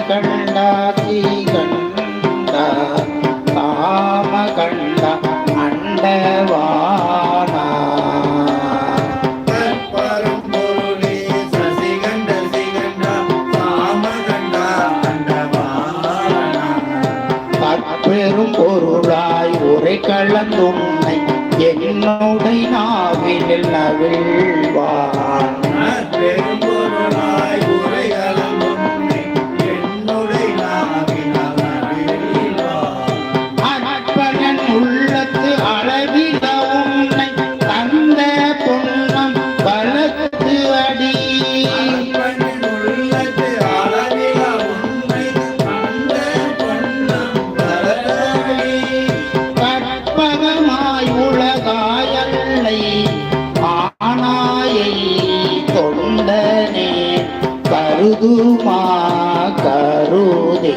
கண்டாதி கண்டா காம கண்டா அண்டவானா பரம்பொருளே சசிகண்ட சிகண்டா காமகண்டா அண்டவானா பெரும் பொருளாய் உரை கலந்துன்னை என்னுடை நாவினில் நவிழ்வான் பெரும்பொருளாய் உரை கலந்துன்னை என்னுடை நாவினால் நவிழ்வான் அற்பனன் உள்ளத்து அளவில உன்னை தந்த பொன்னம் வளர்த்து அடி அன்பனின் உள்ளத்து அளவில உன்னை அந்த பொன்னம் வளர்த்தடி கற்பகமாய் உலகாயல்லை ஆனாயை தொண்டனே கருதுமா கருதே